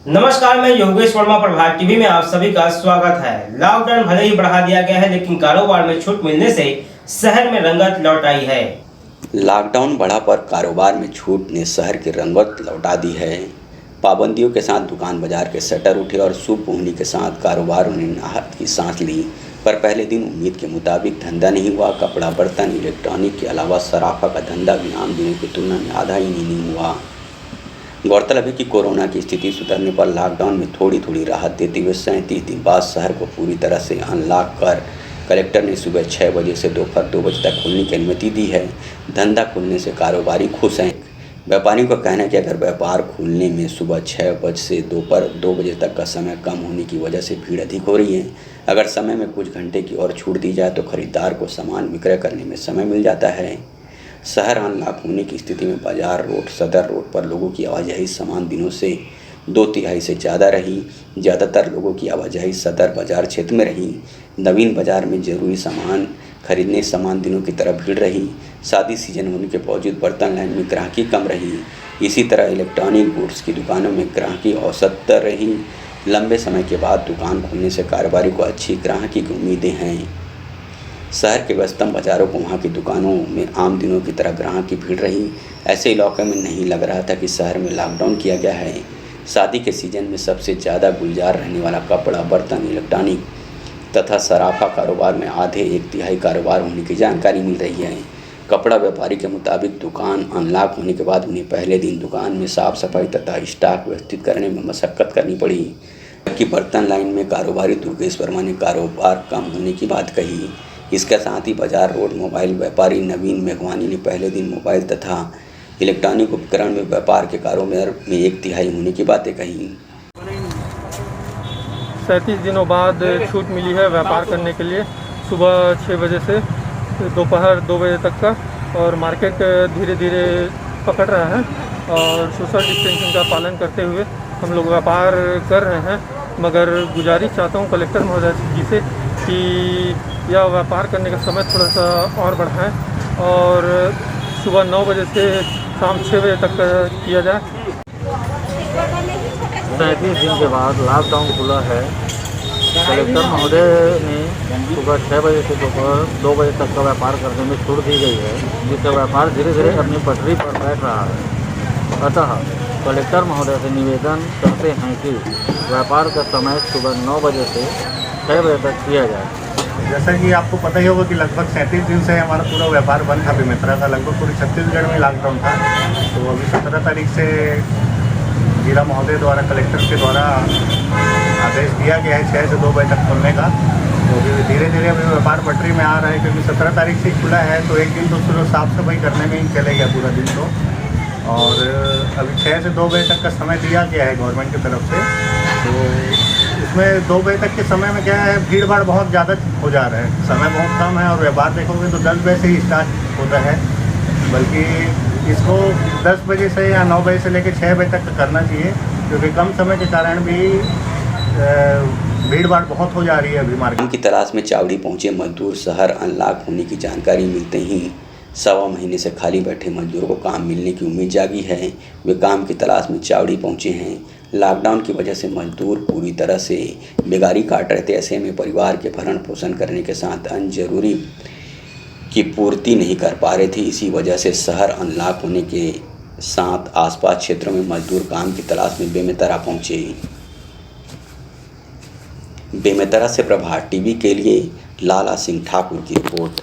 नमस्कार, मैं योगेश वर्मा। प्रभात टीवी में आप सभी का स्वागत है। लॉकडाउन भले ही बढ़ा दिया गया है, लेकिन कारोबार में छूट मिलने से शहर में रंगत लौट आई है। लॉकडाउन बढ़ा पर कारोबार में छूट ने शहर की रंगत लौटा दी है। पाबंदियों के साथ दुकान बाजार के शटर उठे और शुभ होने के साथ कारोबार ने राहत की सांस ली। पर पहले दिन उम्मीद के मुताबिक धंधा नहीं हुआ। कपड़ा, बर्तन, इलेक्ट्रॉनिक के अलावा सराफा का धंधा भी आम दिनों की तुलना में आधा ही नहीं हुआ। गौरतलब है कि कोरोना की स्थिति सुधरने पर लॉकडाउन में थोड़ी थोड़ी राहत देते हुए 37 दिन बाद शहर को पूरी तरह से अनलॉक कर कलेक्टर ने सुबह 6 बजे से दोपहर 2 बजे तक खुलने की अनुमति दी है। धंधा खुलने से कारोबारी खुश हैं। व्यापारियों का कहना है कि अगर व्यापार खुलने में सुबह 6 बजे से दोपहर 2 बजे तक का समय कम होने की वजह से भीड़ अधिक हो रही है। अगर समय में कुछ घंटे की और छूट दी जाए तो खरीदार को सामान विक्रय करने में समय मिल जाता है। शहर अनलॉक होने की स्थिति में बाजार रोड, सदर रोड पर लोगों की आवाजाही समान दिनों से 2/3 से ज़्यादा रही। ज़्यादातर लोगों की आवाजाही सदर बाजार क्षेत्र में रही। नवीन बाजार में जरूरी सामान खरीदने समान दिनों की तरह भीड़ रही। शादी सीजन होने के बावजूद बर्तन लाइन में ग्राहकी कम रही। इसी तरह इलेक्ट्रॉनिक गुड्स की दुकानों में ग्राहकी औसत रही। लंबे समय के बाद दुकान खुलने से कारोबारी को अच्छी ग्राहकी की उम्मीदें हैं। शहर के व्यस्तम बाजारों को वहाँ की दुकानों में आम दिनों की तरह ग्राहक की भीड़ रही। ऐसे इलाके में नहीं लग रहा था कि शहर में लॉकडाउन किया गया है। शादी के सीजन में सबसे ज़्यादा गुलजार रहने वाला कपड़ा, बर्तन, इलेक्ट्रॉनिक तथा सराफा कारोबार में आधे 1/3 कारोबार होने की जानकारी मिल रही है। कपड़ा व्यापारी के मुताबिक दुकान अनलॉक होने के बाद उन्हें पहले दिन दुकान में साफ सफाई तथा स्टॉक व्यवस्थित करने में मशक्कत करनी पड़ी। जबकि बर्तन लाइन में कारोबारी दुर्गेश वर्मा ने कारोबार कम होने की बात कही। इसके साथ ही बाजार रोड मोबाइल व्यापारी नवीन मेघवानी ने पहले दिन मोबाइल तथा इलेक्ट्रॉनिक उपकरण में व्यापार के कारोबार में 1/3 होने की बातें कही। 37 दिनों बाद छूट मिली है व्यापार करने के लिए, सुबह 6 बजे से दोपहर 2 बजे तक का। और मार्केट धीरे धीरे पकड़ रहा है और सोशल डिस्टेंसिंग का पालन करते हुए हम लोग व्यापार कर रहे हैं। मगर गुजारिश चाहता हूँ कलेक्टर महोदय जी से कि यह व्यापार करने का समय थोड़ा सा और बढ़ाएं और सुबह 9 बजे से शाम 6 बजे तक किया जाए। 37 दिन के बाद लॉकडाउन खुला है। कलेक्टर महोदय ने सुबह 6 बजे से दोपहर 2 बजे तक का व्यापार करने में छूट दी गई है, जिससे व्यापार धीरे धीरे अपनी पटरी पर बैठ रहा है। अतः कलेक्टर महोदय से निवेदन करते हैं कि व्यापार का समय सुबह 9 बजे से 6 बजे तक किया जाए। जैसा कि आपको पता ही होगा कि लगभग 37 दिन से हमारा पूरा व्यापार बंद था बेमेतरा का। लगभग पूरे छत्तीसगढ़ में लॉकडाउन था। तो अभी 17 तारीख से जिला महोदय द्वारा, कलेक्टर के द्वारा आदेश दिया गया है 6 से 2 बजे तक खोलने का। तो अभी धीरे धीरे अभी व्यापार पटरी में आ रहा है, क्योंकि 17 तारीख से खुला है। तो एक दिन तो सिर्फ साफ़ सफाई करने में ही चले गया पूरा दिन। तो और अभी 6 से 2 बजे तक का समय दिया गया है गवर्नमेंट की तरफ से। तो इसमें 2 बजे तक के समय में क्या है, भीड़ भाड़ बहुत ज़्यादा हो जा रहा है, समय बहुत कम है। और व्यापार देखोगे तो 10 बजे से ही स्टार्ट होता है, बल्कि इसको 10 बजे से या 9 बजे से लेकर 6 बजे तक करना चाहिए, क्योंकि कम समय के कारण भी भीड़ भाड़ बहुत हो जा रही है अभी मार्केट की तलाश में चावड़ी पहुंचे मजदूर। शहर अनलॉक होने की जानकारी मिलते ही 1.25 महीने से खाली बैठे मजदूरों को काम मिलने की उम्मीद जागी है। वे काम की तलाश में चावड़ी पहुंचे हैं। लॉकडाउन की वजह से मजदूर पूरी तरह से बेगारी काट रहे थे। ऐसे में परिवार के भरण पोषण करने के साथ अन्य जरूरी की पूर्ति नहीं कर पा रहे थे। इसी वजह से शहर अनलॉक होने के साथ आसपास क्षेत्रों में मजदूर काम की तलाश में बेमेतरा पहुंचे। बेमेतरा से प्रभात टीवी के लिए लाला सिंह ठाकुर की रिपोर्ट।